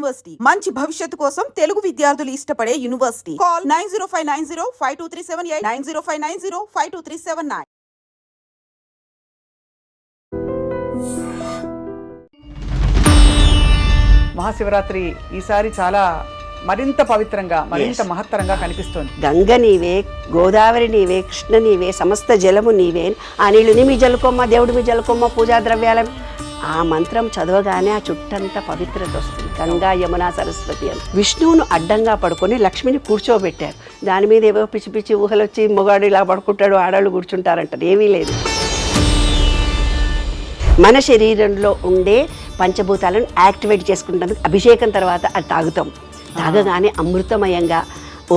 University మంచి భవిష్యత్తు కోసం తెలుగు విద్యార్థులు ఇష్టపడే యూనివర్సిటీ. కాల్ 9059052378 9059052379. మహాశివరాత్రి ఈసారి చాలా మరింత పవిత్రంగా మరింత మహత్తరంగా కనిపిస్తోంది. గంగ నీవే, గోదావరి నీవే, కృష్ణ నీవే, సమస్త జలము నీవే, ఆ నీళ్ళుని మీ జలుకొమ్మ, దేవుడి మీ జలుకొమ్మ, పూజా ద్రవ్యాల ఆ మంత్రం చదవగానే ఆ చుట్టంతా పవిత్రత వస్తుంది. గంగా యమున సరస్వతి అని. విష్ణువును అడ్డంగా పడుకొని లక్ష్మిని కూర్చోబెట్టారు. దాని మీద ఏవో పిచ్చి పిచ్చి ఊహలు వచ్చి మొగాడు ఇలా పడుకుంటాడు, ఆడవాళ్ళు కూర్చుంటారంటారు. ఏమీ లేదు. మన శరీరంలో ఉండే పంచభూతాలను యాక్టివేట్ చేసుకుంటానికి అభిషేకం తర్వాత అది తాగుతాం. తాగగానే అమృతమయంగా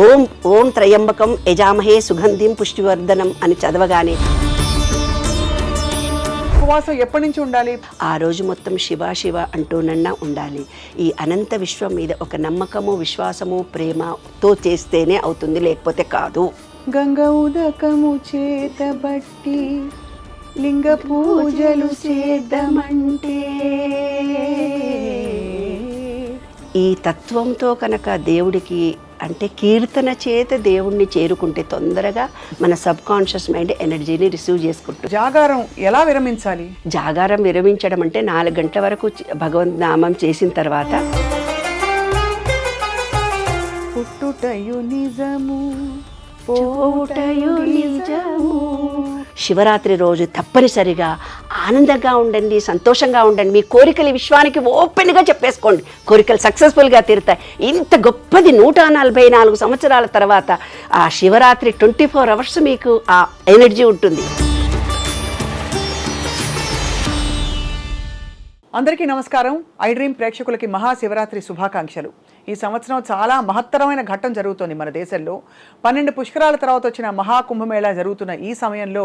ఓం ఓం త్రయంబకం యజామహే సుగంధిం పుష్టివర్ధనం అని చదవగానే ఉపవాసం ఎప్పటి నుంచి ఉండాలి? ఆ రోజు మొత్తం శివ శివ అంటూనన్నా ఉండాలి. ఈ అనంత విశ్వం మీద ఒక నమ్మకము, విశ్వాసము, ప్రేమతో చేస్తేనే అవుతుంది, లేకపోతే కాదు. గంగ ఉదకము చేతబట్టి లింగ పూజలు చేద్దామంటే ఈ తత్వంతో కనుక దేవుడికి అంటే కీర్తన చేత దేవుణ్ణి చేరుకుంటే తొందరగా మన సబ్ కాన్షియస్ మైండ్ ఎనర్జీని రిసీవ్ చేసుకుంటుంది. జాగారం ఎలా విరమించాలి? జాగారం విరమించడం అంటే 4 గంటల వరకు భగవంత్ నామం చేసిన తర్వాత పుట్టుటయు నిజము పోవుటయు నిజము. శివరాత్రి రోజు తప్పనిసరిగా ఆనందంగా ఉండండి, సంతోషంగా ఉండండి. మీ కోరికలు విశ్వానికి ఓపెన్గా చెప్పేసుకోండి. కోరికలు సక్సెస్ఫుల్గా తీరుతాయి. ఇంత గొప్పది 144 సంవత్సరాల తర్వాత ఆ శివరాత్రి 24 అవర్స్ మీకు ఆ ఎనర్జీ ఉంటుంది. అందరికీ నమస్కారం. ఐ డ్రీమ్ ప్రేక్షకులకి మహాశివరాత్రి శుభాకాంక్షలు. ఈ సంవత్సరం చాలా మహత్తరమైన ఘట్టం జరుగుతోంది మన దేశంలో. 12 పుష్కరాల తర్వాత వచ్చిన మహాకుంభమేళా జరుగుతున్న ఈ సమయంలో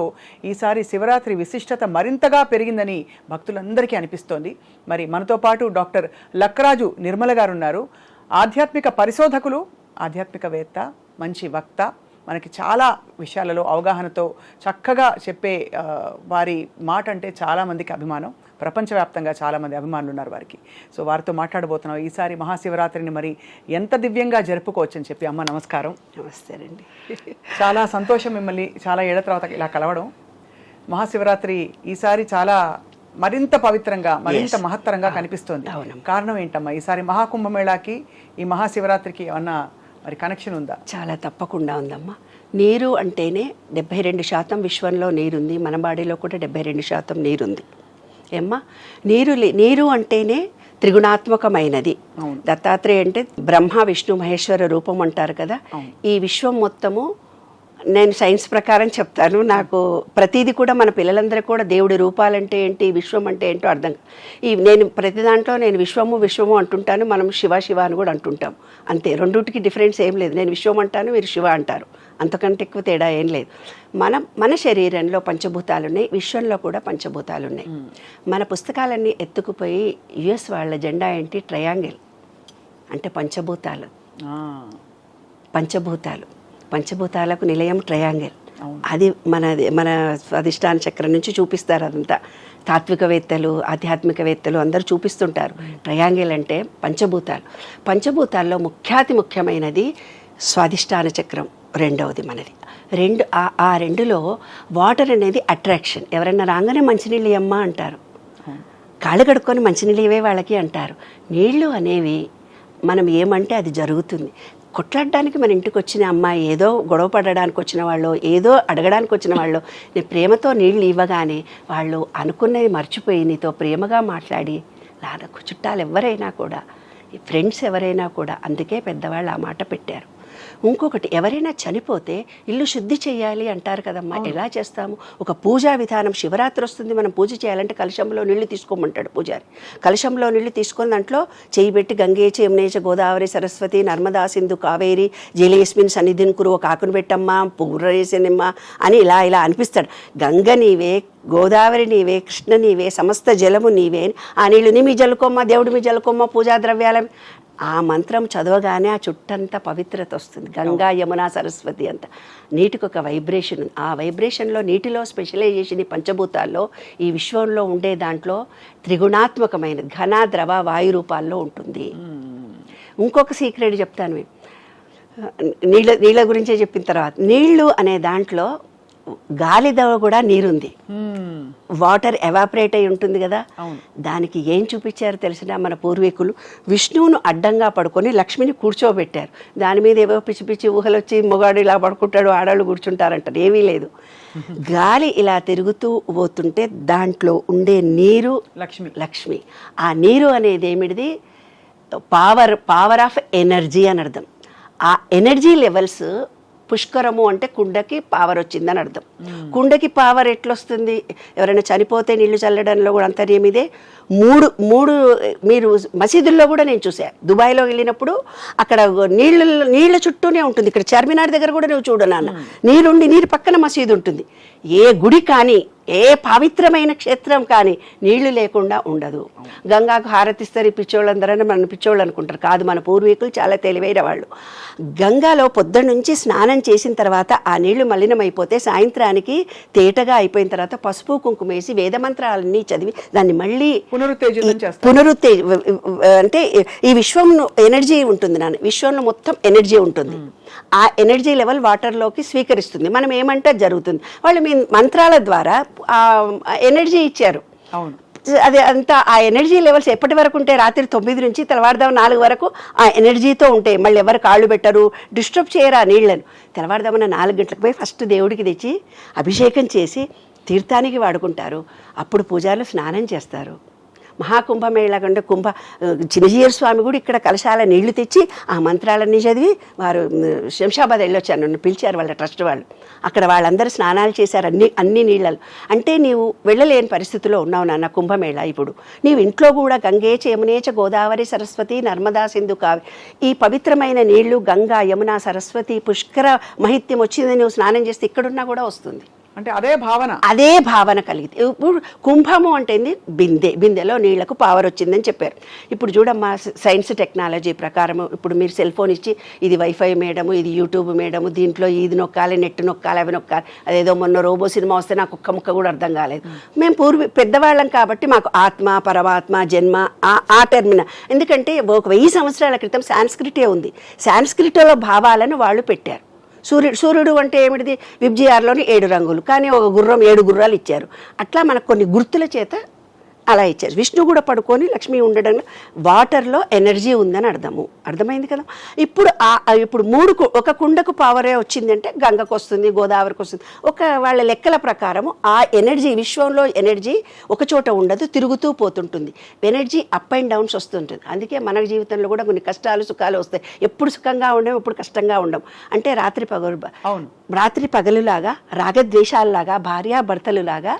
ఈసారి శివరాత్రి విశిష్టత మరింతగా పెరిగిందని భక్తులందరికీ అనిపిస్తోంది. మరి మనతో పాటు డాక్టర్ లక్కరాజు నిర్మల గారు ఉన్నారు. ఆధ్యాత్మిక పరిశోధకులు, ఆధ్యాత్మికవేత్త, మంచి వక్త. మనకి చాలా విషయాలలో అవగాహనతో చక్కగా చెప్పే వారి మాట అంటే చాలామందికి అభిమానం. ప్రపంచవ్యాప్తంగా చాలామంది అభిమానులు ఉన్నారు వారికి. సో వారితో మాట్లాడబోతున్నాం. ఈసారి మహాశివరాత్రిని మరి ఎంత దివ్యంగా జరుపుకోవచ్చు అని చెప్పి. అమ్మ నమస్కారం. నమస్తే అండి. చాలా సంతోషం మిమ్మల్ని చాలా ఏళ్ల తర్వాత ఇలా కలవడం. మహాశివరాత్రి ఈసారి చాలా మరింత పవిత్రంగా మరింత మహత్తరంగా కనిపిస్తోంది. కారణం ఏంటమ్మా? ఈసారి మహాకుంభమేళాకి ఈ మహాశివరాత్రికి ఏమన్నా మరి కనెక్షన్ ఉందా? చాలా తప్పకుండా ఉందమ్మా. నీరు అంటేనే 72% విశ్వంలో నీరుంది. మన బాడీలో కూడా 72% నీరుంది. ఏమ్మా, నీరు అంటేనే త్రిగుణాత్మకమైనది. దత్తాత్రేయ అంటే బ్రహ్మ విష్ణు మహేశ్వర రూపం అంటారు కదా. ఈ విశ్వం మొత్తము నేను సైన్స్ ప్రకారం చెప్తాను. నాకు ప్రతిదీ కూడా మన పిల్లలందరూ కూడా దేవుడి రూపాలంటే ఏంటి, విశ్వం అంటే ఏంటో అర్థం. నేను ప్రతి దాంట్లో నేను విశ్వము అంటుంటాను. మనం శివ శివ అని కూడా అంటుంటాం. అంతే, రెండుటికి డిఫరెన్స్ ఏం లేదు. నేను విశ్వం అంటాను, మీరు శివ అంటారు. అంతకంటే ఎక్కువ తేడా ఏం లేదు. మన శరీరంలో పంచభూతాలు ఉన్నాయి, విశ్వంలో కూడా పంచభూతాలు ఉన్నాయి. మన పుస్తకాలన్నీ ఎత్తుకుపోయి యుఎస్ వాళ్ళ జెండా ఏంటి? ట్రయాంగిల్ అంటే పంచభూతాలు. పంచభూతాలకు నిలయం ట్రయాంగిల్. అది మన అధిష్టాన చక్రం నుంచి చూపిస్తారు. అదంతా తాత్వికవేత్తలు, ఆధ్యాత్మికవేత్తలు అందరూ చూపిస్తుంటారు. ట్రయాంగిల్ అంటే పంచభూతాల్లో ముఖ్యమైనది స్వాధిష్టాన చక్రం, రెండవది మనది. ఆ రెండులో వాటర్ అనేది అట్రాక్షన్. ఎవరైనా రాగానే మంచినీళ్ళు ఇవ్వమ్మా అంటారు, కాళ్ళు కడుక్కొని మంచినీళ్ళు ఇవే వాళ్ళకి అంటారు. నీళ్లు అనేవి మనం ఏమంటే అది జరుగుతుంది. కొట్లాడడానికి మన ఇంటికి వచ్చిన అమ్మాయి, ఏదో గొడవ పడడానికి వచ్చిన వాళ్ళు, ఏదో అడగడానికి వచ్చిన వాళ్ళు, నీ ప్రేమతో నీళ్ళు ఇవ్వగానే వాళ్ళు అనుకున్నది మర్చిపోయి నీతో ప్రేమగా మాట్లాడి లాదకు. చుట్టాలు ఎవరైనా కూడా, ఫ్రెండ్స్ ఎవరైనా కూడా, అందుకే పెద్దవాళ్ళు ఆ మాట పెట్టారు. ఇంకొకటి, ఎవరైనా చనిపోతే ఇల్లు శుద్ధి చేయాలి అంటారు కదమ్మా. ఎలా చేస్తాము? ఒక పూజా విధానం. శివరాత్రి వస్తుంది, మనం పూజ చేయాలంటే కలశంలో నీళ్లు తీసుకోమంటాడు పూజారి. కలశంలో నీళ్లు తీసుకొని దాంట్లో చేయి పెట్టి గంగేచ యమునేచ గోదావరి సరస్వతి నర్మదా సింధు కావేరి జలేస్మిన్ సన్నిధిని కురు, ఒక ఆకును పెట్టమ్మా, పువ్వురేసనిమ్మ అని ఇలా అనిపిస్తాడు. గంగ నీవే, గోదావరి నీవే, కృష్ణ నీవే, సమస్త జలము నీవే, ఆ నీళ్ళుని మీ జలుకొమ్మ, దేవుడి మీ జలుకొమ్మ, పూజా ద్రవ్యాల ఆ మంత్రం చదవగానే ఆ చుట్టంతా పవిత్రత వస్తుంది. గంగా యమున సరస్వతి అంతా. నీటికి ఒక వైబ్రేషన్ ఉంది. ఆ వైబ్రేషన్లో నీటిలో స్పెషలైజేషన్ ఈ పంచభూతాల్లో, ఈ విశ్వంలో ఉండే దాంట్లో త్రిగుణాత్మకమైన ఘన ద్రవ వాయు రూపాల్లో ఉంటుంది. ఇంకొక సీక్రెట్ చెప్తాను నేను. నీళ్ళ గురించే చెప్పిన తర్వాత, నీళ్లు అనే దాంట్లో గాలిలో కూడా నీరుంది. వాటర్ ఎవాపరేట్ అయి ఉంటుంది కదా, దానికి ఏం చూపించారు తెలిసిన మన పూర్వీకులు, విష్ణువును అడ్డంగా పడుకొని లక్ష్మిని కూర్చోబెట్టారు. దాని మీద ఏవో పిచ్చి పిచ్చి ఊహలు వచ్చి మొగాడు ఇలా పడుకుంటాడు, ఆడవాళ్ళు కూర్చుంటారంటారు. ఏమీ లేదు, గాలి ఇలా తిరుగుతూ పోతుంటే దాంట్లో ఉండే నీరు లక్ష్మి. ఆ నీరు అనేది ఏమిటిది, పవర్ ఆఫ్ ఎనర్జీ అని అర్థం. ఆ ఎనర్జీ లెవెల్స్ పుష్కరము అంటే కుండకి పవర్ వచ్చిందని అర్థం. కుండకి పవర్ ఎట్లొస్తుంది, ఎవరైనా చనిపోతే నీళ్లు చల్లడంలో కూడా అంతర్యం ఇదే. మూడు మీరు మసీదుల్లో కూడా నేను చూసాను. దుబాయ్లో వెళ్ళినప్పుడు అక్కడ నీళ్ళ చుట్టూనే ఉంటుంది. ఇక్కడ చార్మినార్ దగ్గర కూడా నువ్వు చూడు నాన్న, నీరు పక్కన మసీదు ఉంటుంది. ఏ గుడి కానీ ఏ పవిత్రమైన క్షేత్రం కానీ నీళ్లు లేకుండా ఉండదు. గంగాకు హారతిస్తారు పిచ్చోళ్ళందరూ మన పిచ్చోళ్ళు అనుకుంటారు. కాదు, మన పూర్వీకులు చాలా తెలివైన వాళ్ళు. గంగాలో పొద్దున్న నుంచి స్నానం చేసిన తర్వాత ఆ నీళ్లు మలినమైపోతే సాయంత్రానికి తేటగా అయిపోయిన తర్వాత పసుపు కుంకుమ వేసి వేదమంత్రాలన్నీ చదివి దాన్ని మళ్ళీ అంటే ఈ విశ్వంలో ఎనర్జీ ఉంటుంది నాన్న, విశ్వంలో మొత్తం ఎనర్జీ ఉంటుంది. ఆ ఎనర్జీ లెవెల్ వాటర్లోకి స్వీకరిస్తుంది. మనం ఏమంటే జరుగుతుంది, వాళ్ళు మీ మంత్రాల ద్వారా ఆ ఎనర్జీ ఇచ్చారు. అది అంతా ఆ ఎనర్జీ లెవెల్స్ ఎప్పటి వరకు ఉంటాయి, రాత్రి 9 నుంచి తెల్లవారుదాం 4 వరకు ఆ ఎనర్జీతో ఉంటాయి. మళ్ళీ ఎవరు కాళ్ళు పెట్టరు, డిస్టర్బ్ చేయరు ఆ నీళ్లను. తెల్లవారుదామన్న 4 గంటలకు పోయి ఫస్ట్ దేవుడికి తెచ్చి అభిషేకం చేసి తీర్థానికి వాడుకుంటారు. అప్పుడు పూజారులు స్నానం చేస్తారు. మహాకుంభమేళ కంటే చిన్నజీయర్ స్వామి కూడా ఇక్కడ కలశాల నీళ్లు తెచ్చి ఆ మంత్రాలన్నీ చదివి వారు శంషాబాద్ వెళ్ళొచ్చారు, నన్ను పిలిచారు వాళ్ళ ట్రస్ట్ వాళ్ళు. అక్కడ వాళ్ళందరూ స్నానాలు చేశారు అన్ని నీళ్ళలు. అంటే నీవు వెళ్ళలేని పరిస్థితిలో ఉన్నావు నాన్న కుంభమేళ. ఇప్పుడు నీవు ఇంట్లో కూడా గంగేచ యమునేచ గోదావరి సరస్వతి నర్మదా సింధు కావి, ఈ పవిత్రమైన నీళ్లు గంగా యమున సరస్వతి పుష్కర మహిత్యం వచ్చింది, నువ్వు స్నానం చేస్తే ఇక్కడున్నా కూడా వస్తుంది. అంటే అదే భావన కలిగితే. ఇప్పుడు కుంభము అంటే బిందెలో నీళ్లకు పవర్ వచ్చిందని చెప్పారు. ఇప్పుడు చూడమ్మా, సైన్స్ టెక్నాలజీ ప్రకారం ఇప్పుడు మీరు సెల్ ఫోన్ ఇచ్చి ఇది వైఫై మేడము, ఇది యూట్యూబ్ మేడము, దీంట్లో ఇది నొక్కాలి, నెట్ నొక్కాలి, అవి నొక్కాలి. అదేదో మొన్న రోబో సినిమా వస్తే నాకు ఒక్క ముక్క కూడా అర్థం కాలేదు. మేము పెద్దవాళ్ళం కాబట్టి మాకు ఆత్మ పరమాత్మ జన్మ ఆ టెర్మిన. ఎందుకంటే 1000 సంవత్సరాల క్రితం సాంస్క్రిటే ఉంది. సాంస్క్రిట్లో భావాలను వాళ్ళు పెట్టారు. సూర్యుడు అంటే ఏమిటిది, విబ్జిఆర్లోని 7 రంగులు, కానీ ఒక గుర్రం 7 గుర్రాలు ఇచ్చారు. అట్లా మనకు కొన్ని గుర్తుల చేత అలా ఇచ్చారు. విష్ణు కూడా పడుకొని లక్ష్మి ఉండడం వాటర్లో ఎనర్జీ ఉందని అర్థమైంది కదా. ఇప్పుడు ఒక కుండకు పవరే వచ్చిందంటే గంగకు వస్తుంది, గోదావరికి వస్తుంది. వాళ్ళ లెక్కల ప్రకారము ఆ ఎనర్జీ, విశ్వంలో ఎనర్జీ ఒక చోట ఉండదు, తిరుగుతూ పోతుంటుంది. ఎనర్జీ అప్ అండ్ డౌన్స్ వస్తుంటుంది. అందుకే మన జీవితంలో కూడా కొన్ని కష్టాలు సుఖాలు వస్తాయి. ఎప్పుడు సుఖంగా ఉండం, ఎప్పుడు కష్టంగా ఉండం. అంటే రాత్రి పగలులాగా, రాగద్వేషాలలాగా, భార్యాభర్తలులాగా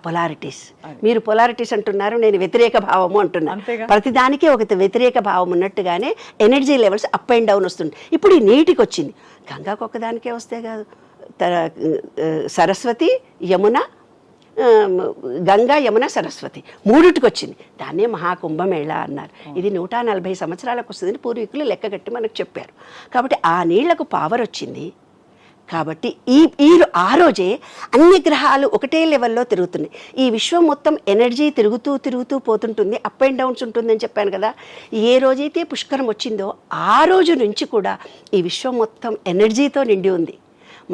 పొలారిటీస్. మీరు పొలారిటీస్ అంటున్నారు, నేను వ్యతిరేక భావము అంటున్నాను. ప్రతిదానికి ఒక వ్యతిరేక భావం ఉన్నట్టుగానే energy levels up and down వస్తుంది. ఇప్పుడు ఈ నీటికి వచ్చింది, గంగాకు ఒక్కదానికే వస్తే కాదు, సరస్వతి యమున, గంగా యమున సరస్వతి మూడిటికి వచ్చింది. దాన్నే మహాకుంభమేళ అన్నారు. ఇది 140 సంవత్సరాలకు వస్తుందని పూర్వీకులు లెక్కగట్టి మనకు చెప్పారు. కాబట్టి ఆ నీళ్లకు పవర్ వచ్చింది. కాబట్టి ఆ రోజే అన్ని గ్రహాలు ఒకటే లెవెల్లో తిరుగుతున్నాయి. ఈ విశ్వం మొత్తం ఎనర్జీ తిరుగుతూ పోతుంటుంది, అప్ అండ్ డౌన్స్ ఉంటుందని చెప్పాను కదా. ఏ రోజైతే పుష్కరం వచ్చిందో ఆ రోజు నుంచి కూడా ఈ విశ్వం మొత్తం ఎనర్జీతో నిండి ఉంది.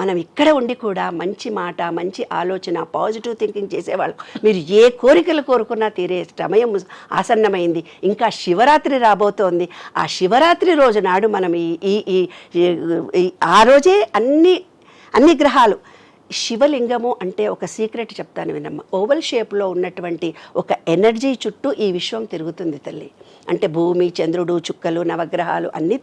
మనం ఇక్కడ ఉండి కూడా మంచి మాట, మంచి ఆలోచన, పాజిటివ్ థింకింగ్ చేసేవాళ్ళు. మీరు ఏ కోరికలు కోరుకున్నా తీరే సమయం ఆసన్నమైంది. ఇంకా శివరాత్రి రాబోతోంది. ఆ శివరాత్రి రోజు నాడు మనం ఆ రోజే అన్ని గ్రహాలు, శివలింగము అంటే ఒక సీక్రెట్ చెప్తాను వినమ్మ. ఓవల్ షేప్లో ఉన్నటువంటి ఒక ఎనర్జీ చుట్టూ ఈ విశ్వం తిరుగుతుంది తల్లి. అంటే భూమి, చంద్రుడు, చుక్కలు, నవగ్రహాలు అన్నీ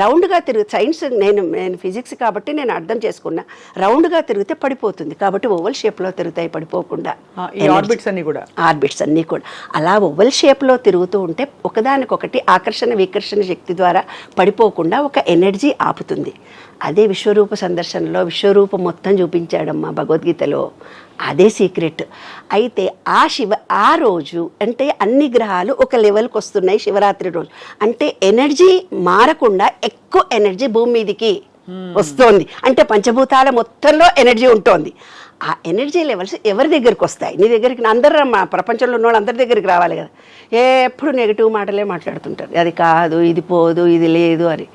రౌండ్గా సైన్స్ నేను ఫిజిక్స్ కాబట్టి నేను అర్థం చేసుకున్నా. రౌండ్గా తిరిగితే పడిపోతుంది, కాబట్టి ఓవల్ షేప్లో తిరుగుతాయి పడిపోకుండా. ఆర్బిట్స్ అన్నీ కూడా అలా ఓవల్ షేప్లో తిరుగుతూ ఉంటే ఒకదానికొకటి ఆకర్షణ వికర్షణ శక్తి ద్వారా పడిపోకుండా ఒక ఎనర్జీ ఆపుతుంది. అదే విశ్వరూప సందర్శనలో విశ్వరూపం మొత్తం చూపించాడమ్మా భగవద్గీతలో. అదే సీక్రెట్. అయితే ఆ రోజు అంటే అన్ని గ్రహాలు ఒక లెవెల్కి వస్తున్నాయి శివరాత్రి రోజు. అంటే ఎనర్జీ మారకుండా ఎక్కువ ఎనర్జీ భూమి మీదికి వస్తోంది. అంటే పంచభూతాల మొత్తంలో ఎనర్జీ ఉంటుంది. ఆ ఎనర్జీ లెవెల్స్ ఎవరి దగ్గరికి వస్తాయి? నీ దగ్గరికి అందరూ మా ప్రపంచంలో ఉన్న వాళ్ళు అందరి దగ్గరికి రావాలి కదా. ఎప్పుడు నెగిటివ్ మాటలే మాట్లాడుతుంటారు, అది కాదు, ఇది పోదు, ఇది లేదు అని.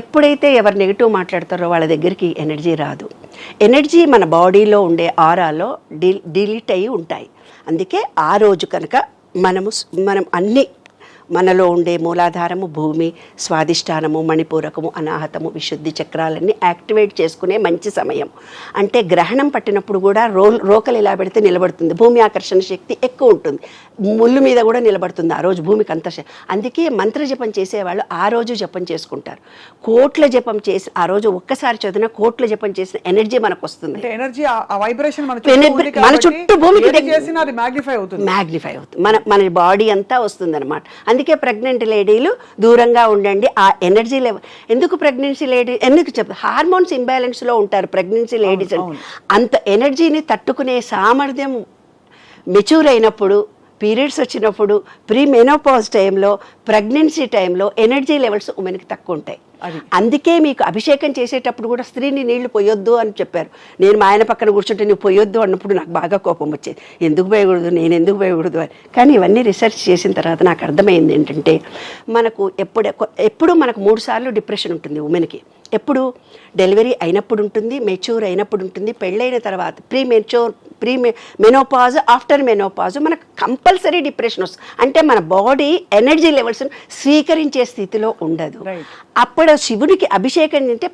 ఎప్పుడైతే ఎవరు నెగిటివ్ మాట్లాడతారో వాళ్ళ దగ్గరికి ఎనర్జీ రాదు. ఎనర్జీ మన బాడీలో ఉండే ఆరాలో డిలీట్ అయ్యి ఉంటాయి. అందుకే ఆ రోజు కనుక మనం అన్ని మనలో ఉండే మూలాధారము, భూమి, స్వాధిష్టానము, మణిపూరకము, అనాహతము, విశుద్ధి చక్రాలన్నీ యాక్టివేట్ చేసుకునే మంచి సమయం. అంటే గ్రహణం పట్టినప్పుడు కూడా రోకలు ఇలా పెడితే నిలబడుతుంది, భూమి ఆకర్షణ శక్తి ఎక్కువ ఉంటుంది, ముళ్ళు మీద కూడా నిలబడుతుంది ఆ రోజు భూమికి అంత. అందుకే మంత్ర జపం చేసేవాళ్ళు ఆ రోజు జపం చేసుకుంటారు. కోట్ల జపం చేసి ఆ రోజు ఒక్కసారి చదివిన కోట్ల జపం చేసిన ఎనర్జీ మనకు వస్తుంది. ఎనర్జీ ఆ వైబ్రేషన్ మన చుట్టూ భూమికి మ్యాగ్నిఫై అవుతుంది, మన బాడీ అంతా వస్తుంది అనమాట. అందుకే ప్రెగ్నెంట్ లేడీలు దూరంగా ఉండండి. ఆ ఎనర్జీ లెవెల్ ఎందుకు ప్రెగ్నెన్సీ లేడీ ఎందుకు చెప్తారు, హార్మోన్స్ ఇంబ్యాలెన్స్లో ఉంటారు ప్రెగ్నెన్సీ లేడీస్. అంత ఎనర్జీని తట్టుకునే సామర్థ్యం మెచ్యూర్ అయినప్పుడు, పీరియడ్స్ వచ్చినప్పుడు, ప్రీ మెనోపాజ్ టైంలో, ప్రెగ్నెన్సీ టైంలో ఎనర్జీ లెవెల్స్ ఉమెన్కి తక్కువ ఉంటాయి. అందుకే మీకు అభిషేకం చేసేటప్పుడు కూడా స్త్రీని నీళ్లు పోయొద్దు అని చెప్పారు. నేను మా ఆయన పక్కన కూర్చుంటే నువ్వు పోయొద్దు అన్నప్పుడు నాకు బాగా కోపం వచ్చేది, ఎందుకు పోయకూడదు, నేను ఎందుకు పోయకూడదు అని. కానీ ఇవన్నీ రీసెర్చ్ చేసిన తర్వాత నాకు అర్థమైంది ఏంటంటే, మనకు ఎప్పుడు మనకు 3 సార్లు డిప్రెషన్ ఉంటుంది ఉమెన్కి. ఎప్పుడు డెలివరీ అయినప్పుడు ఉంటుంది, మెచ్యూర్ అయినప్పుడు ఉంటుంది, పెళ్ళైన తర్వాత ప్రీ మెనోపాజ్, ఆఫ్టర్ మెనోపాజ్ మనకు కంపల్సరీ డిప్రెషన్ వస్తుంది. అంటే మన బాడీ ఎనర్జీ లెవెల్స్ స్వీకరించే స్థితిలో ఉండదు. అప్పుడు శివుడికి అభిషేకం అంటే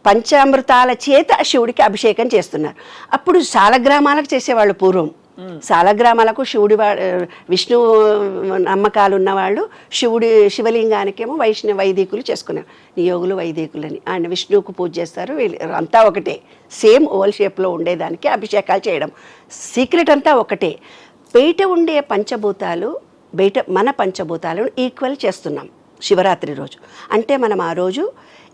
పంచామృతాల చేత శివుడికి అభిషేకం చేస్తున్నారు. అప్పుడు సాలగ్రామాలకు చేసేవాళ్ళు పూర్వం. సాలగ్రామాలకు విష్ణు నమ్మకాలు ఉన్నవాళ్ళు శివలింగానికేమో వైదికులు చేసుకున్నారు, నియోగులు వైదికులని. ఆయన విష్ణువుకు పూజ చేస్తారు, అంతా ఒకటే, సేమ్ ఓవల్ షేప్లో ఉండేదానికి అభిషేకాలు చేయడం. సీక్రెట్ అంతా ఒకటే. బయట ఉండే పంచభూతాలు మన పంచభూతాలను ఈక్వల్ చేస్తున్నాం శివరాత్రి రోజు. అంటే మనం ఆ రోజు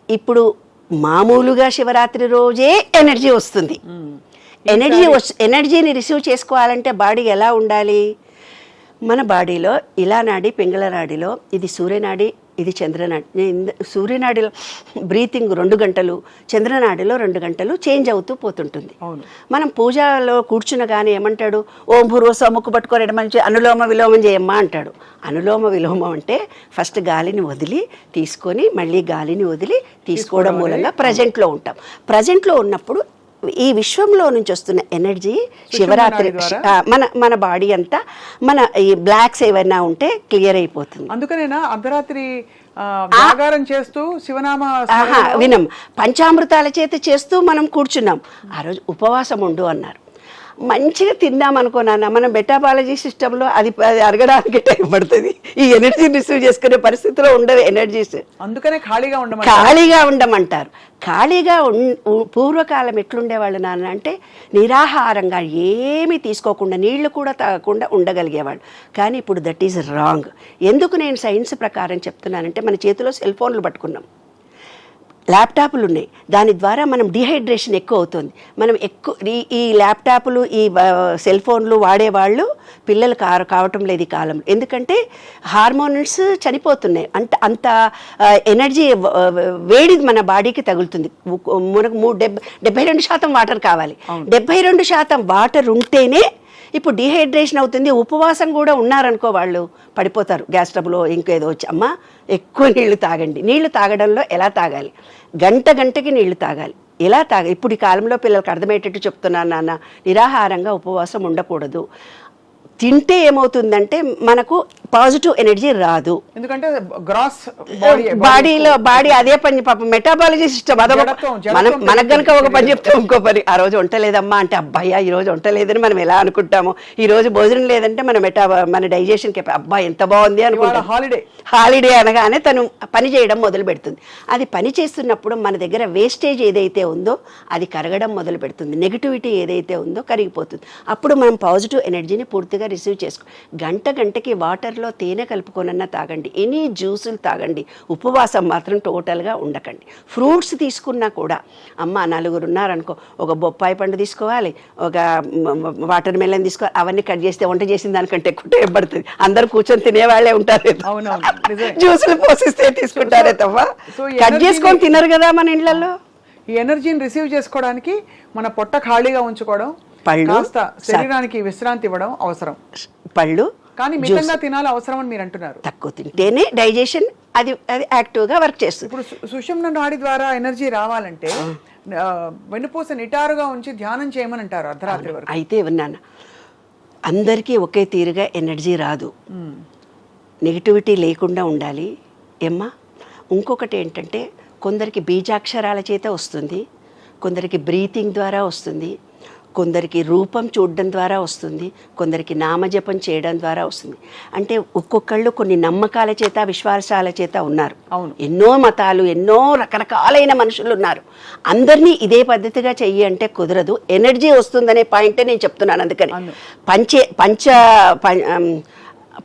ఇప్పుడు మామూలుగా శివరాత్రి రోజే ఎనర్జీ వస్తుంది. ఎనర్జీని రిసీవ్ చేసుకోవాలంటే బాడీ ఎలా ఉండాలి? మన బాడీలో ఇలా నాడి, పింగళ నాడిలో ఇది సూర్యనాడి, ఇది చంద్రనాడి. సూర్యనాడిలో బ్రీతింగ్ 2 గంటలు, చంద్రనాడిలో 2 గంటలు చేంజ్ అవుతూ పోతుంటుంది. మనం పూజలో కూర్చునగానే ఏమంటాడు, ఓం భూర్వస్వ ముక్కు పట్టుకోవడం మంచి అనులోమ విలోమం చేయమ్మా అంటాడు. అనులోమ విలోమం అంటే ఫస్ట్ గాలిని వదిలి తీసుకొని మళ్ళీ గాలిని వదిలి తీసుకోవడం మూలంగా ప్రజెంట్లో ఉంటాం. ప్రజెంట్లో ఉన్నప్పుడు ఈ విశ్వంలో నుంచి వస్తున్న ఎనర్జీ శివరాత్రి మన బాడీ అంతా మన ఈ బ్లాక్స్ ఏవైనా ఉంటే క్లియర్ అయిపోతుంది. అందుకనేనా అర్ధరాత్రి జాగారం చేస్తూ శివనామ వినం పంచామృతాల చేత చేస్తూ మనం కూర్చున్నాం. ఆ రోజు ఉపవాసం ఉండు అన్నారు. మంచిగా తిందాం అనుకున్నాను. మనం మెటాబాలజీ సిస్టంలో అది అరగడానికి టైం పడుతుంది. ఈ ఎనర్జీ రిసీవ్ చేసుకునే పరిస్థితిలో ఉండదు ఎనర్జీస్. అందుకనే ఖాళీగా ఉండమంటారు. ఖాళీగా పూర్వకాలం ఎట్లుండేవాళ్ళు నాన్న అంటే నిరాహారంగా ఏమీ తీసుకోకుండా నీళ్లు కూడా తాగకుండా ఉండగలిగేవాళ్ళు. కానీ ఇప్పుడు దట్ ఈజ్ రాంగ్. ఎందుకు నేను సైన్స్ ప్రకారం చెప్తున్నానంటే, మన చేతిలో సెల్ ఫోన్లు పట్టుకున్నాం, ల్యాప్టాప్లు ఉన్నాయి, దాని ద్వారా మనం డిహైడ్రేషన్ ఎక్కువ అవుతుంది. మనం ఎక్కువ ఈ ల్యాప్టాప్లు, ఈ సెల్ ఫోన్లు వాడేవాళ్ళు పిల్లలు కావటం లేదు ఈ కాలంలో. ఎందుకంటే హార్మోన్స్ చనిపోతున్నాయి. అంటే అంత ఎనర్జీ వేడి మన బాడీకి తగులుతుంది. మనకు 72% వాటర్ కావాలి. 72% వాటర్ ఉంటేనే ఇప్పుడు డిహైడ్రేషన్ అవుతుంది. ఉపవాసం కూడా ఉన్నారనుకో వాళ్ళు పడిపోతారు, గ్యాస్ ట్రబుల్ ఇంకేదో వచ్చి. అమ్మ ఎక్కువ నీళ్లు తాగండి. నీళ్లు తాగడంలో ఎలా తాగాలి? గంటకి నీళ్లు తాగాలి. ఎలా ఇప్పుడు ఈ కాలంలో పిల్లలకు అర్థమయ్యేటట్టు చెప్తున్నాను నాన్న, నిరాహారంగా ఉపవాసం ఉండకూడదు. తింటే ఏమవుతుందంటే మనకు పాజిటివ్ ఎనర్జీ రాదు. ఎందుకంటే గ్రాస్ బాడీ అదే పని, పాపం మెటాబాలజీ సిస్టమ్ మనకు కనుక ఒక పని చెప్తే ఇంకో పని. ఆ రోజు వంట లేదమ్మా అంటే అబ్బాయ్యా ఈ రోజు వంట లేదని మనం ఎలా అనుకుంటాము. ఈ రోజు భోజనం లేదంటే మన డైజెషన్ అబ్బాయి ఎంత బాగుంది అనుకుంటాం. హాలిడే అనగానే తను పని చేయడం మొదలు పెడుతుంది. అది పని చేస్తున్నప్పుడు మన దగ్గర వేస్టేజ్ ఏదైతే ఉందో అది కరగడం మొదలు పెడుతుంది. నెగిటివిటీ ఏదైతే ఉందో కరిగిపోతుంది. అప్పుడు మనం పాజిటివ్ ఎనర్జీని పూర్తిగా రిసీవ్ చేసుకో. గంటకి వాటర్లో తేనె కలుపుకొనన్నా తాగండి, ఎనీ జ్యూసులు తాగండి. ఉపవాసం మాత్రం టోటల్గా ఉండకండి. ఫ్రూట్స్ తీసుకున్నా కూడా, అమ్మ 4 ఉన్నారనుకో, ఒక బొప్పాయి పండు తీసుకోవాలి, ఒక వాటర్ మెలన్ తీసుకోవాలి. అవన్నీ కట్ చేస్తే వంట చేసిన దానికంటే ఎక్కువ టైం పడుతుంది. అందరు కూర్చొని తినేవాళ్లే ఉంటారు, జ్యూసులు పోసిస్తే తీసుకుంటారే తప్ప కట్ చేసుకొని తినరు కదా మన ఇళ్లలో. ఈ ఎనర్జీని రిసీవ్ చేసుకోవడానికి మన పొట్ట ఖాళీగా ఉంచుకోవడం, పళ్ళు, కాస్త శరీరానికి విశ్రాంతి ఇవ్వడం అవసరం. పళ్ళు కానీ మితంగా తినాలి అవసరం అని మీరు అంటున్నారు. తక్కువ తింటేనే డైజెషన్ అది యాక్టివ్గా వర్క్ చేస్తుంది. ఇప్పుడు సుషుమ్న నాడి ద్వారా ఎనర్జీ రావాలంటే వెన్నుపూస నిటారుగా ఉంచి ధ్యానం చేయమని అంటారు అర్ధరాత్రి వరకు. అయితే విన్నాను, అందరికీ ఒకే తీరుగా ఎనర్జీ రాదు. నెగిటివిటీ లేకుండా ఉండాలి ఏమ్మా. ఇంకొకటి ఏంటంటే కొందరికి బీజాక్షరాల చేత వస్తుంది, కొందరికి బ్రీతింగ్ ద్వారా వస్తుంది, కొందరికి రూపం చూడడం ద్వారా వస్తుంది, కొందరికి నామజపం చేయడం ద్వారా వస్తుంది. అంటే ఒక్కొక్కళ్ళు కొన్ని నమ్మకాల చేత విశ్వాసాల చేత ఉన్నారు. అవును, ఎన్నో మతాలు, ఎన్నో రకరకాలైన మనుషులు ఉన్నారు. అందరినీ ఇదే పద్ధతిగా చెయ్యి అంటే కుదరదు. ఎనర్జీ వస్తుందనే పాయింటే నేను చెప్తున్నాను. అందుకని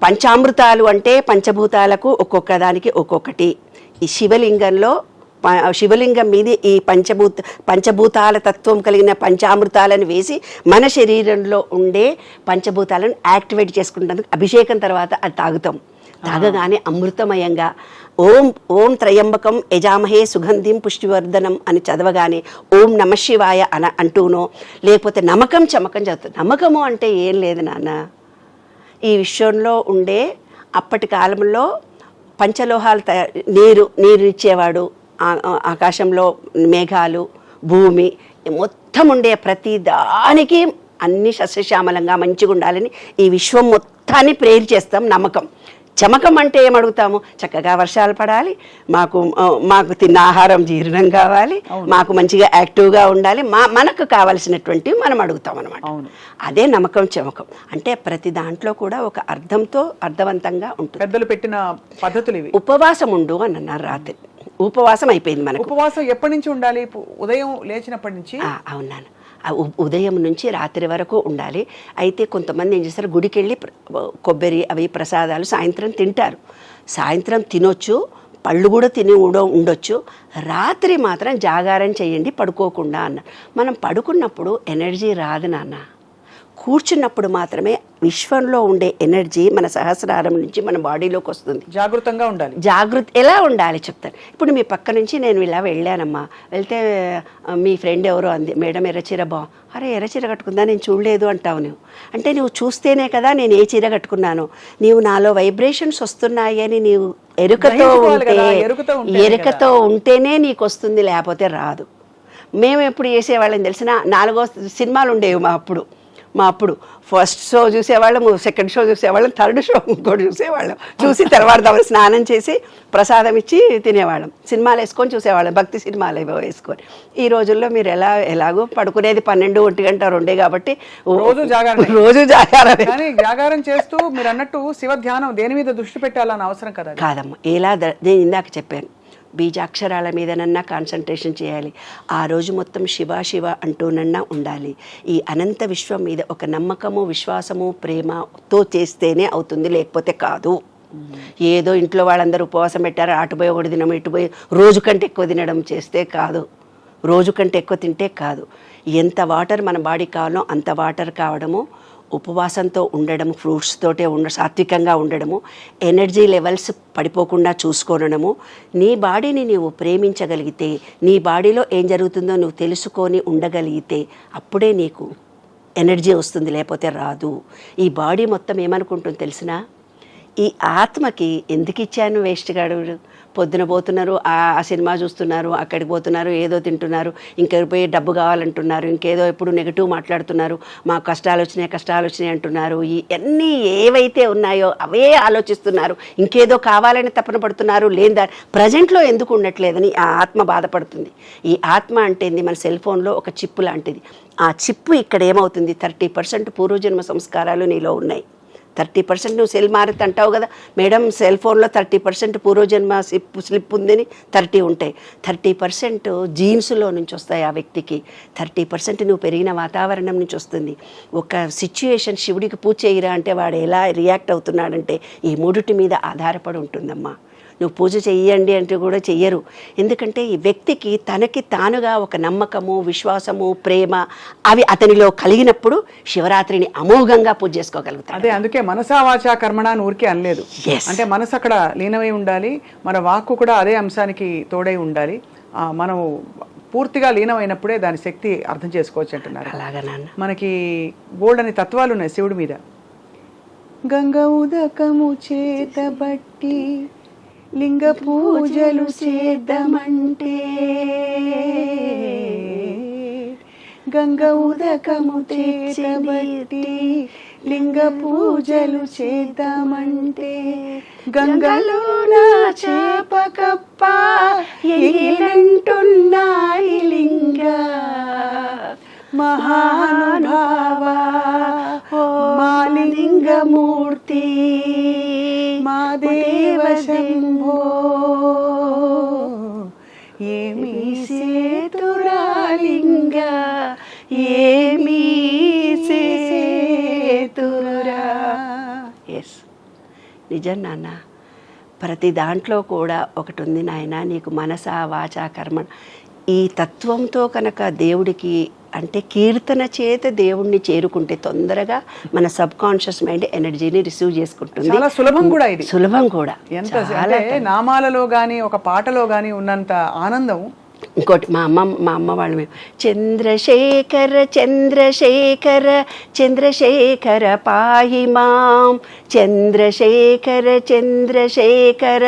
పంచామృతాలు అంటే పంచభూతాలకు ఒక్కొక్క దానికి ఒక్కొక్కటి. ఈ శివలింగం మీద ఈ పంచభూతాల తత్వం కలిగిన పంచామృతాలను వేసి మన శరీరంలో ఉండే పంచభూతాలను యాక్టివేట్ చేసుకుంటానికి అభిషేకం తర్వాత అది తాగుతాం. తాగగానే అమృతమయంగా ఓం ఓం త్రయంబకం యజామహే సుగంధిం పుష్టివర్ధనం అని చదవగానే ఓం నమశివాయ అంటూనో, లేకపోతే నమ్మకం చమకం చదువుతాం. నమ్మకము అంటే ఏం లేదు నాన్న, ఈ విశ్వంలో ఉండే అప్పటి కాలంలో పంచలోహాలు నీరు ఇచ్చేవాడు, ఆకాశంలో మేఘాలు, భూమి మొత్తం ఉండే ప్రతి దానికి అన్ని సస్యశ్యామలంగా మంచిగా ఉండాలని ఈ విశ్వం మొత్తాన్ని ప్రేర్ చేస్తాం. నమ్మకం చమకం అంటే ఏమడుగుతాము, చక్కగా వర్షాలు పడాలి, మాకు తిన్న ఆహారం జీర్ణం కావాలి, మాకు మంచిగా యాక్టివ్గా ఉండాలి, మనకు కావలసినటువంటివి మనం అడుగుతాం అనమాట. అదే నమ్మకం చమకం అంటే. ప్రతి దాంట్లో కూడా ఒక అర్థవంతంగా ఉంటుంది. పెద్దలు పెట్టిన పద్ధతులు ఇవి. ఉపవాసం ఉండు అని అన్నారు. రాత్రి ఉపవాసం అయిపోయింది మనకు. ఉపవాసం ఎప్పటి నుంచి ఉండాలి? ఉదయం లేచినప్పటి నుంచి. అవునాను, ఉదయం నుంచి రాత్రి వరకు ఉండాలి. అయితే కొంతమంది ఏం చేస్తారు, గుడికి వెళ్ళి కొబ్బరి అవి ప్రసాదాలు సాయంత్రం తింటారు. సాయంత్రం తినొచ్చు, పళ్ళు కూడా తిని ఉండొచ్చు. రాత్రి మాత్రం జాగారం చేయండి పడుకోకుండా అన్న. మనం పడుకున్నప్పుడు ఎనర్జీ రాదు నాన్న. కూర్చున్నప్పుడు మాత్రమే విశ్వంలో ఉండే ఎనర్జీ మన సహస్రారం నుంచి మన బాడీలోకి వస్తుంది. జాగృతంగా ఉండాలి. ఎలా ఉండాలి చెప్తాను. ఇప్పుడు మీ పక్క నుంచి నేను ఇలా వెళ్ళానమ్మా, వెళ్తే మీ ఫ్రెండ్ ఎవరో అంది, మేడం ఎర్రచీర అరే ఎర్రచీర కట్టుకుందా, నేను చూడలేదు అంటావు. అంటే నువ్వు చూస్తేనే కదా నేను ఏ చీర కట్టుకున్నాను. నీవు నాలో వైబ్రేషన్స్ వస్తున్నాయి అని నీవు ఎరుకతో ఉంటేనే నీకు వస్తుంది, లేకపోతే రాదు. మేము ఎప్పుడు చేసేవాళ్ళని తెలిసిన 4వ సినిమాలు ఉండేవి మా అప్పుడు ఫస్ట్ షో చూసేవాళ్ళం, సెకండ్ షో చూసేవాళ్ళం, థర్డ్ షో ఇంకోటి చూసేవాళ్ళం. చూసి తర్వాత స్నానం చేసి ప్రసాదం ఇచ్చి తినేవాళ్ళం. సినిమాలు వేసుకొని చూసేవాళ్ళం, భక్తి సినిమాలు ఏవో వేసుకొని. ఈ రోజుల్లో మీరు ఎలాగో పడుకునేది 12, 1 గంట 2 కాబట్టి రోజు జాగారం. కానీ జాగారం చేస్తూ మీరు అన్నట్టు శివ ధ్యానం దేని మీద దృష్టి పెట్టాలని అవసరం కదా. కాదమ్మా, నేను ఇందాక చెప్పాను, బీజాక్షరాల మీదనన్నా కాన్సన్ట్రేషన్ చేయాలి. ఆ రోజు మొత్తం శివ శివ అంటూనన్నా ఉండాలి. ఈ అనంత విశ్వం మీద ఒక నమ్మకము, విశ్వాసము, ప్రేమతో చేస్తేనే అవుతుంది, లేకపోతే కాదు. ఏదో ఇంట్లో వాళ్ళందరూ ఉపవాసం పెట్టారు, అటుపోయి ఒకటి తినడం, ఇటుపోయి రోజు కంటే ఎక్కువ తినడం చేస్తే కాదు. రోజు కంటే ఎక్కువ తింటే కాదు. ఎంత వాటర్ మన బాడీకి కావాలో అంత వాటర్ కావడము, ఉపవాసంతో ఉండడము, ఫ్రూట్స్ తోటే సాత్వికంగా ఉండడము, ఎనర్జీ లెవెల్స్ పడిపోకుండా చూసుకోవడము. నీ బాడీని నీవు ప్రేమించగలిగితే, నీ బాడీలో ఏం జరుగుతుందో నువ్వు తెలుసుకొని ఉండగలిగితే అప్పుడే నీకు ఎనర్జీ వస్తుంది, లేకపోతే రాదు. ఈ బాడీ మొత్తం ఏమనుకుంటుంది తెలిసినా, ఈ ఆత్మకి ఎందుకు ఇచ్చాను వేస్ట్ గాడు, పొద్దున పోతున్నారు, ఆ సినిమా చూస్తున్నారు, అక్కడికి పోతున్నారు, ఏదో తింటున్నారు, ఇంకెక్కడ పోయి డబ్బు కావాలంటున్నారు, ఇంకేదో ఎప్పుడు నెగిటివ్ మాట్లాడుతున్నారు, మా కష్టాలు వచ్చినాయి అంటున్నారు. ఇవన్నీ ఏవైతే ఉన్నాయో అవే ఆలోచిస్తున్నారు, ఇంకేదో కావాలని తపన పడుతున్నారు. లేదా ప్రజెంట్లో ఎందుకు ఉండట్లేదని ఆ ఆత్మ బాధపడుతుంది. ఈ ఆత్మ అంటే మన సెల్ ఫోన్లో ఒక చిప్పు లాంటిది. ఆ చిప్పు ఇక్కడ ఏమవుతుంది, 30% పూర్వజన్మ సంస్కారాలు నీలో ఉన్నాయి. 30% నువ్వు సెల్ మారుతి అంటావు కదా మేడం, సెల్ ఫోన్లో 30% పూర్వజన్మ స్లిప్ ఉందని 30 ఉంటాయి. 30% జీన్స్లో నుంచి వస్తాయి ఆ వ్యక్తికి. 30% నువ్వు పెరిగిన వాతావరణం నుంచి వస్తుంది. ఒక సిచ్యుయేషన్, శివుడికి పూజ చేయరా అంటే వాడు ఎలా రియాక్ట్ అవుతున్నాడంటే ఈ మూడిటి మీద ఆధారపడి ఉంటుందమ్మా. నువ్వు పూజ చెయ్యండి అంటే కూడా చెయ్యరు. ఎందుకంటే ఈ వ్యక్తికి తనకి తానుగా ఒక నమ్మకము, విశ్వాసము, ప్రేమ అవి అతనిలో కలిగినప్పుడు శివరాత్రిని అమోఘంగా పూజ చేసుకోగలుగుతాడు. అదే అందుకే మనసా వాచా కర్మణ అని ఊరికే అనలేదు. అంటే మనసు అక్కడ లీనమై ఉండాలి, మన వాక్కు కూడా అదే అంశానికి తోడై ఉండాలి. మనం పూర్తిగా లీనమైనప్పుడే దాని శక్తి అర్థం చేసుకోవచ్చు అంటున్నారు. అలాగా నాన్న. మనకి బోల్డ్ అని తత్వాలు ఉన్నాయి శివుడి మీద. గంగ ఉదకము చేతబట్టి లింగ పూజలు చేద్దామంటే, గంగ ఉదకము చేతబట్టి లింగ పూజలు చేద్దామంటే, గంగలో నా చేపకప్ప ఎగిలంటున్నాయి లింగ మహానుభావ మా లింగమూర్తి మా దేవ శంభో ఏమీ సేతురా లింగ ఏమీ సేతురా. ఎస్, నిజం నాన్న. ప్రతి దాంట్లో కూడా ఒకటి ఉంది నాయన, నీకు మనస వాచ కర్మ ఈ తత్వంతో కనుక దేవుడికి అంటే కీర్తన చేత దేవుణ్ణి చేరుకుంటే తొందరగా మన సబ్ కాన్షియస్ మైండ్ ఎనర్జీని రిసీవ్ చేసుకుంటుంది. చాలా సులభం కూడా ఇది. సులభం కూడా. ఎంత అంటే నామాలలో గాని ఒక పాటలో గాని ఉన్నంత ఆనందం ఇంకోటి మా అమ్మ వాళ్ళు మేము చంద్రశేఖర చంద్రశేఖర చంద్రశేఖర పాహి మాం చంద్రశేఖర చంద్రశేఖర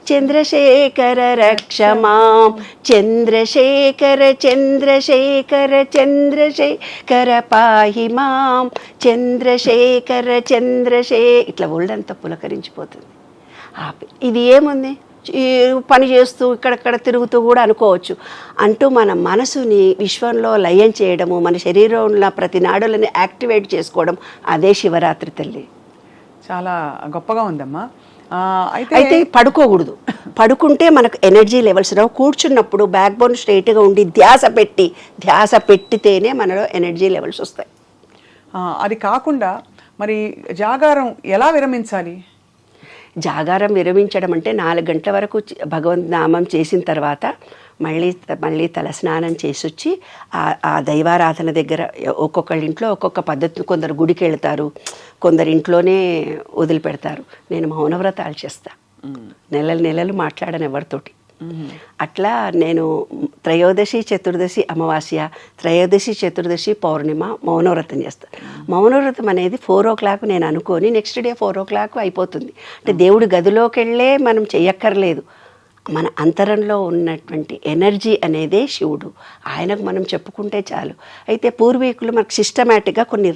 చంద్రశేఖర రక్ష మాం చంద్రశేఖర చంద్రశేఖర చంద్రశేఖర పాహి మాం చంద్రశేఖర ఇట్లా ఒళ్ళంతా పులకరించిపోతుంది. ఇది ఏముంది, పని చేస్తూ ఇక్కడక్కడ తిరుగుతూ కూడా అనుకోవచ్చు. అంటూ మన మనసుని విశ్వంలో లయం చేయడము, మన శరీరంలో ప్రతి నాడులని యాక్టివేట్ చేసుకోవడం, అదే శివరాత్రి తల్లి. చాలా గొప్పగా ఉందమ్మా. అయితే పడుకోకూడదు. పడుకుంటే మనకు ఎనర్జీ లెవెల్స్ రావు. కూర్చున్నప్పుడు బ్యాక్ బోన్ స్ట్రైట్గా ఉండి ధ్యాస పెట్టితేనే మనలో ఎనర్జీ లెవెల్స్ వస్తాయి. అది కాకుండా మరి జాగారం ఎలా విరమించాలి? జాగారం విరమించడం అంటే 4 గంటల వరకు భగవంత్ నామం చేసిన తర్వాత మళ్ళీ తల స్నానం చేసి వచ్చి ఆ దైవారాధన దగ్గర ఒక్కొక్కళ్ళ ఇంట్లో ఒక్కొక్క పద్ధతి. కొందరు గుడికి వెళ్తారు, కొందరు ఇంట్లోనే వదిలిపెడతారు. నేను మౌనవ్రతాలు చేస్తా, నెలలు మాట్లాడను ఎవరితోటి. అట్లా నేను త్రయోదశి చతుర్దశి అమావాస్య, త్రయోదశి చతుర్దశి పౌర్ణిమ మౌనవ్రతం చేస్తాను. మౌనవ్రతం అనేది 4 o'clock నేను అనుకొని నెక్స్ట్ డే 4 o'clock అయిపోతుంది. అంటే దేవుడి గదిలోకి వెళ్ళే మనం చెయ్యక్కర్లేదు. మన అంతరంలో ఉన్నటువంటి ఎనర్జీ అనేదే శివుడు. ఆయనకు మనం చెప్పుకుంటే చాలు. అయితే పూర్వీకులు మనకు సిస్టమేటిక్గా కొన్ని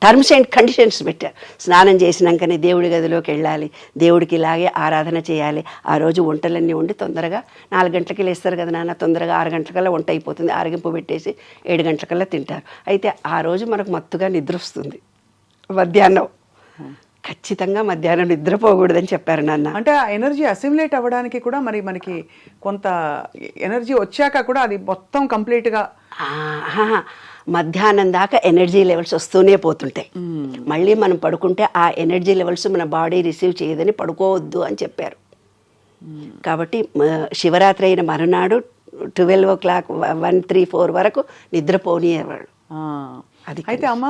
టర్మ్స్ అండ్ కండిషన్స్ పెట్టారు. స్నానం చేసినాకనే దేవుడి గదిలోకి వెళ్ళాలి, దేవుడికి ఇలాగే ఆరాధన చేయాలి, ఆ రోజు వంటలన్నీ వండి తొందరగా 4 గంటలకి లేస్తారు కదా నాన్న, తొందరగా 6 గంటలకల్లా వంట అయిపోతుంది, ఆరగింపు పెట్టేసి 7 గంటలకల్లా తింటారు. అయితే ఆ రోజు మనకు మత్తుగా నిద్ర వస్తుంది. మధ్యాహ్నం ఖచ్చితంగా మధ్యాహ్నం నిద్రపోకూడదని చెప్పారు నాన్న. అంటే ఆ ఎనర్జీ అసిమిలేట్ అవ్వడానికి కూడా మనకి కొంత ఎనర్జీ వచ్చాక కూడా అది మొత్తం కంప్లీట్గా మధ్యాహ్నం దాకా ఎనర్జీ లెవెల్స్ వస్తూనే పోతుంటాయి. మళ్ళీ మనం పడుకుంటే ఆ ఎనర్జీ లెవెల్స్ మన బాడీ రిసీవ్ చేయదని పడుకోవద్దు అని చెప్పారు. కాబట్టి శివరాత్రి అయిన మరునాడు 12 o'clock 1, 3, 4 వరకు నిద్రపోనివాళ్ళు. అది అయితే అమ్మ,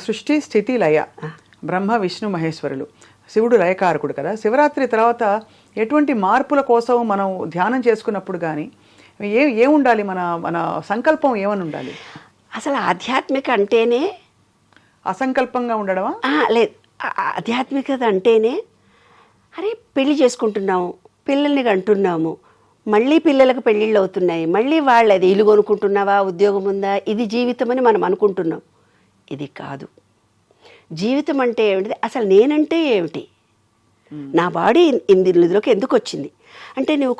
సృష్టి స్థితి లయ, బ్రహ్మ విష్ణు మహేశ్వరులు, శివుడు లయకారకుడు కదా. శివరాత్రి తర్వాత ఎటువంటి మార్పుల కోసం మనం ధ్యానం చేసుకున్నప్పుడు కానీ ఏముండాలి, మన సంకల్పం ఏమని ఉండాలి? అసలు ఆధ్యాత్మిక అంటేనే అసంకల్పంగా ఉండడమా? లేదు, ఆధ్యాత్మికత అంటేనే అరే పెళ్లి చేసుకుంటున్నాము, పిల్లల్ని కంటున్నాము, మళ్ళీ పిల్లలకు పెళ్ళిళ్ళు అవుతున్నాయి, మళ్ళీ వాళ్ళది ఇల్లు కొనుక్కుంటున్నావా, ఉద్యోగం ఉందా, ఇది జీవితం అని మనం అనుకుంటున్నాం. ఇది కాదు. జీవితం అంటే ఏమిటి, అసలు నేనంటే ఏమిటి, నా బాడీ ఇందులోకి ఎందుకు వచ్చింది అంటే నీవు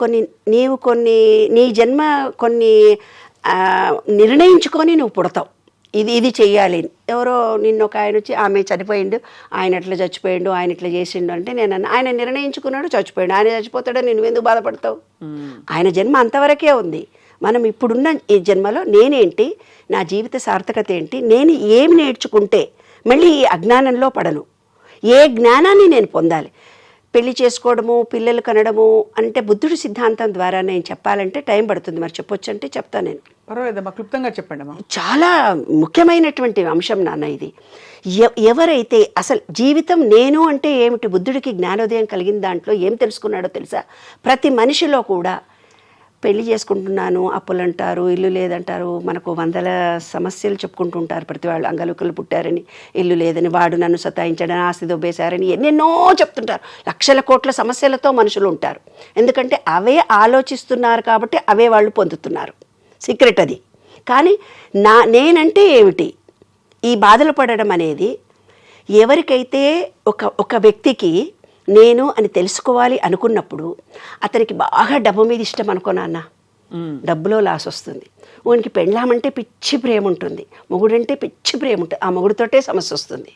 కొన్ని నీ జన్మ కొన్ని నిర్ణయించుకొని నువ్వు పుడతావు. ఇది చెయ్యాలి. ఎవరో నిన్న ఒక ఆయన వచ్చి ఆమె చనిపోయిండు, ఆయన ఎట్లా చచ్చిపోయిండు, ఆయన ఇట్లా చేసిండు అంటే నేను ఆయన నిర్ణయించుకున్నాడు, చచ్చిపోయాడు. ఆయన చచ్చిపోతాడని నువ్వు ఎందుకు బాధపడతావు? ఆయన జన్మ అంతవరకే ఉంది. మనం ఇప్పుడున్న ఈ జన్మలో నేనేంటి, నా జీవిత సార్థకత ఏంటి, నేను ఏమి నేర్చుకుంటే మళ్ళీ ఈ అజ్ఞానంలో పడను, ఏ జ్ఞానాన్ని నేను పొందాలి. పెళ్లి చేసుకోవడము, పిల్లలు కనడము అంటే బుద్ధుడి సిద్ధాంతం ద్వారా నేను చెప్పాలంటే టైం పడుతుంది. మరి చెప్పొచ్చు అంటే చెప్తాను నేను. పర్వాలేదమ్మా, క్లుప్తంగా చెప్పండి అమ్మా. చాలా ముఖ్యమైనటువంటి అంశం నాన్న ఇది. ఎవరైతే అసలు జీవితం నేను అంటే ఏమిటి, బుద్ధుడికి జ్ఞానోదయం కలిగిన దాంట్లో ఏం తెలుసుకున్నాడో తెలుసా? ప్రతి మనిషిలో కూడా పెళ్లి చేసుకుంటున్నాను, అప్పులు అంటారు, ఇల్లు లేదంటారు, మనకు వందల సమస్యలు చెప్పుకుంటూ ఉంటారు ప్రతి వాళ్ళు. అంగలుకలు పుట్టారని, ఇల్లు లేదని, వాడు నన్ను సతాయించడని, ఆస్తి దొబ్బేశారని ఎన్నెన్నో చెప్తుంటారు. లక్షల కోట్ల సమస్యలతో మనుషులు ఉంటారు. ఎందుకంటే అవే ఆలోచిస్తున్నారు కాబట్టి అవే వాళ్ళు పొందుతున్నారు. సీక్రెట్ అది. కానీ నేనంటే ఏమిటి, ఈ బాధలు పడడం అనేది ఎవరికైతే ఒక వ్యక్తికి నేను అని తెలుసుకోవాలి అనుకున్నప్పుడు అతనికి బాగా డబ్బు మీద ఇష్టం అనుకో నాన్న, డబ్బులో లాస్ వస్తుంది. వానికి పెళ్ళామంటే పిచ్చి ప్రేమ ఉంటుంది, మొగుడంటే పిచ్చి ప్రేమ ఉంటుంది, ఆ మొగుడితోటే సమస్య వస్తుంది.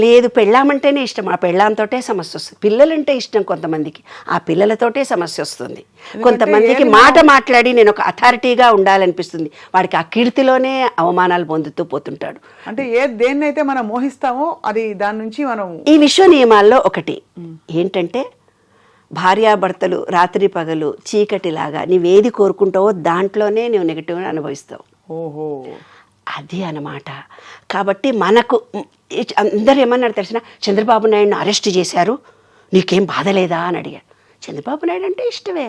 లేదు పెళ్ళామంటేనే ఇష్టం, ఆ పెళ్ళాంతోటే సమస్య వస్తుంది. పిల్లలంటే ఇష్టం కొంతమందికి, ఆ పిల్లలతోటే సమస్య వస్తుంది. కొంతమందికి మాట మాట్లాడి నేను ఒక అథారిటీగా ఉండాలనిపిస్తుంది, వాడికి ఆ కీర్తిలోనే అవమానాలు పొందుతూ పోతుంటాడు. అంటే దేన్నైతే మనం మోహిస్తామో అది దాని నుంచి మనం ఈ విశ్వ నియమాల్లో ఒకటి ఏంటంటే, భార్యాభర్తలు రాత్రి పగలు చీకటిలాగా నీవేది కోరుకుంటావో దాంట్లోనే నువ్వు నెగిటివ్ అనుభవిస్తావు. ఓహో, అది అన్నమాట. కాబట్టి మనకు అందరు ఏమన్నారు తెలిసిన, చంద్రబాబు నాయుడుని అరెస్ట్ చేశారు, నీకేం బాధ లేదా అని అడిగారు. చంద్రబాబు నాయుడు అంటే ఇష్టమే,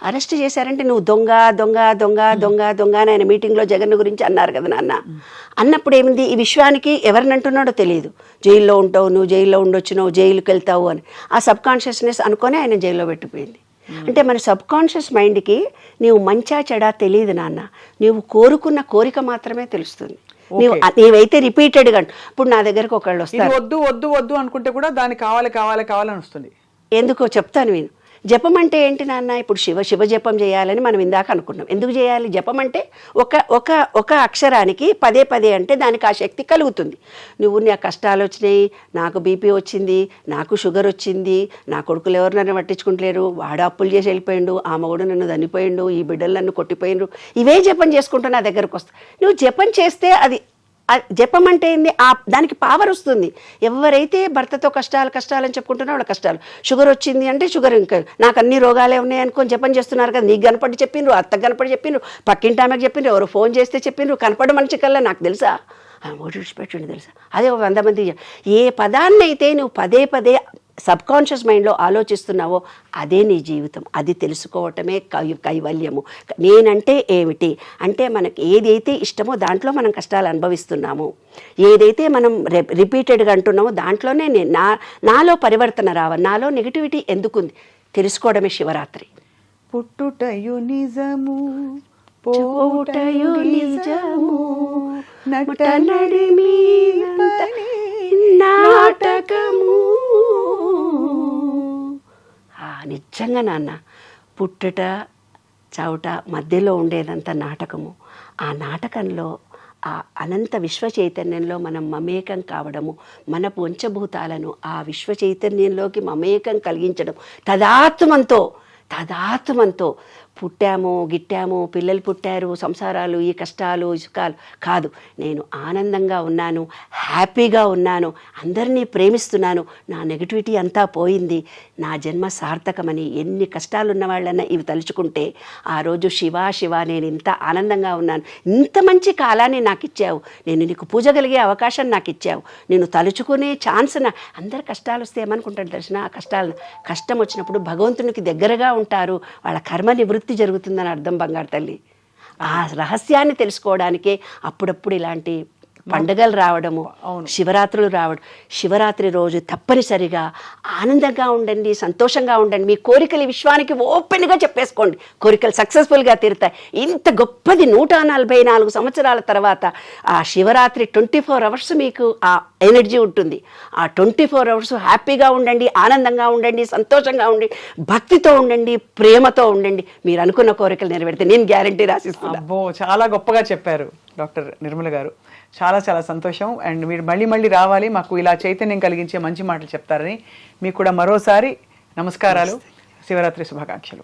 అరెస్ట్ చేశారంటే నువ్వు దొంగ దొంగ దొంగ దొంగ దొంగ అని ఆయన మీటింగ్లో జగన్ గురించి అన్నారు కదా నాన్న. అన్నప్పుడు ఏమింది, ఈ విశ్వానికి ఎవరిని అంటున్నాడో తెలియదు. జైల్లో ఉంటావు, నువ్వు జైల్లో ఉండొచ్చు, నువ్వు జైలుకి వెళ్తావు అని ఆ సబ్ కాన్షియస్నెస్ అనుకొని ఆయన జైల్లో పెట్టిపోయింది. అంటే మన సబ్ కాన్షియస్ మైండ్కి నీవు మంచా చెడా తెలియదు నాన్న, నీవు కోరుకున్న కోరిక మాత్రమే తెలుస్తుంది. నీవైతే రిపీటెడ్గా, ఇప్పుడు నా దగ్గరకు ఒకళ్ళు వస్తారు, వద్దు వద్దు వద్దు అనుకుంటే కూడా దాన్ని కావాలి కావాలి కావాలని వస్తుంది. ఎందుకో చెప్తాను నేను. జపం అంటే ఏంటి నాన్న, ఇప్పుడు శివ జపం చేయాలని మనం ఇందాక అనుకున్నాం. ఎందుకు చేయాలి జపం అంటే, ఒక అక్షరానికి పదే అంటే దానికి ఆ శక్తి కలుగుతుంది. నువ్వు నా కష్టాలు వచ్చినాయి, నాకు బీపీ వచ్చింది, నాకు షుగర్ వచ్చింది, నా కొడుకులు ఎవరు నన్ను పట్టించుకుంటలేరు, వాడు అప్పులు చేసి వెళ్ళిపోయిండు, ఆ మగుడు నన్ను దన్నిపోయిండు, ఈ బిడ్డలు నన్ను కొట్టిపోయిండ్రు, ఇవే జపం చేసుకుంటూ నా దగ్గరకు వస్తా. నువ్వు జపం చేస్తే అది జపం అంటే ఏంది, దానికి పవర్ వస్తుంది. ఎవరైతే భర్తతో కష్టాలు అని చెప్పుకుంటున్నా వాళ్ళ కష్టాలు, షుగర్ వచ్చింది అంటే షుగర్, ఇంకా నాకు అన్ని రోగాలే ఉన్నాయి అనుకొని జపం చేస్తున్నారు కదా. నీకు కనపడి చెప్పిండ్రు, అత్తకు కనపడి చెప్పిండ్రు, పక్కింటి ఆమెకు చెప్పిండ్రు, ఎవరు ఫోన్ చేస్తే చెప్పిండ్రు, కనపడి మనిషి కల్లా నాకు తెలుసా, ఓటు విడిచిపెట్టిండు తెలుసా. అదే 100 మంది. ఏ పదాన్నైతే నువ్వు పదే సబ్ కాన్షియస్ మైండ్లో ఆలోచిస్తున్నావో అదే నీ జీవితం. అది తెలుసుకోవటమే కైవల్యము. నేనంటే ఏమిటి అంటే, మనకి ఏదైతే ఇష్టమో దాంట్లో మనం కష్టాలు అనుభవిస్తున్నాము, ఏదైతే మనం రిపీటెడ్గా అంటున్నామో దాంట్లోనే నాలో పరివర్తన రావాలి. నాలో నెగిటివిటీ ఎందుకుంది తెలుసుకోవడమే శివరాత్రి. పుట్టుటయు నిజము పోవుటయు నిజము నటనడిమి నాటకము. నిజంగా నాన్న, పుట్టుట చావుట మధ్యలో ఉండేదంతా నాటకము. ఆ నాటకంలో ఆ అనంత విశ్వ చైతన్యంలో మనం మమేకం కావడము, మన పంచభూతాలను ఆ విశ్వ చైతన్యంలోకి మమేకం కలిగించడం, తదాత్మంతో పుట్టాము గిట్టాము, పిల్లలు పుట్టారు, సంసారాలు, ఈ కష్టాలు సుఖాలు కాదు. నేను ఆనందంగా ఉన్నాను, హ్యాపీగా ఉన్నాను, అందరినీ ప్రేమిస్తున్నాను, నా నెగిటివిటీ అంతా పోయింది, నా జన్మ సార్థకమని ఎన్ని కష్టాలున్న వాళ్ళన్నా ఇవి తలుచుకుంటే ఆ రోజు శివ నేను ఇంత ఆనందంగా ఉన్నాను, ఇంత మంచి కాలాన్ని నాకు ఇచ్చావు, నేను నీకు పూజగలిగే అవకాశం నాకు ఇచ్చావు, నేను తలుచుకునే ఛాన్స్ అందరు కష్టాలు వస్తే ఏమనుకుంటారు తెలిసిన, ఆ కష్టం వచ్చినప్పుడు భగవంతునికి దగ్గరగా ఉంటారు, వాళ్ళ కర్మ నివృత్తి జరుగుతుందని అర్థం బంగారు తల్లి. ఆ రహస్యాన్ని తెలుసుకోవడానికే అప్పుడప్పుడు ఇలాంటి పండుగలు రావడము, శివరాత్రులు రావడం. శివరాత్రి రోజు తప్పనిసరిగా ఆనందంగా ఉండండి, సంతోషంగా ఉండండి, మీ కోరికలు విశ్వానికి ఓపెన్గా చెప్పేసుకోండి, కోరికలు సక్సెస్ఫుల్గా తీరుతాయి. ఇంత గొప్పది 144 సంవత్సరాల తర్వాత ఆ శివరాత్రి 24 అవర్స్ మీకు ఆ ఎనర్జీ ఉంటుంది. ఆ 24 అవర్స్ హ్యాపీగా ఉండండి, ఆనందంగా ఉండండి, సంతోషంగా ఉండండి, భక్తితో ఉండండి, ప్రేమతో ఉండండి, మీరు అనుకున్న కోరికలు నెరవేరితే నేను గ్యారంటీ రాసిస్తున్నాను. అబ్బో, చాలా గొప్పగా చెప్పారు డాక్టర్ నిర్మల గారు. చాలా సంతోషం. అండ్ మీరు మళ్ళీ రావాలి, మాకు ఇలా చైతన్యం కలిగించే మంచి మాటలు చెప్తారని మీకు కూడా మరోసారి నమస్కారాలు, శివరాత్రి శుభాకాంక్షలు.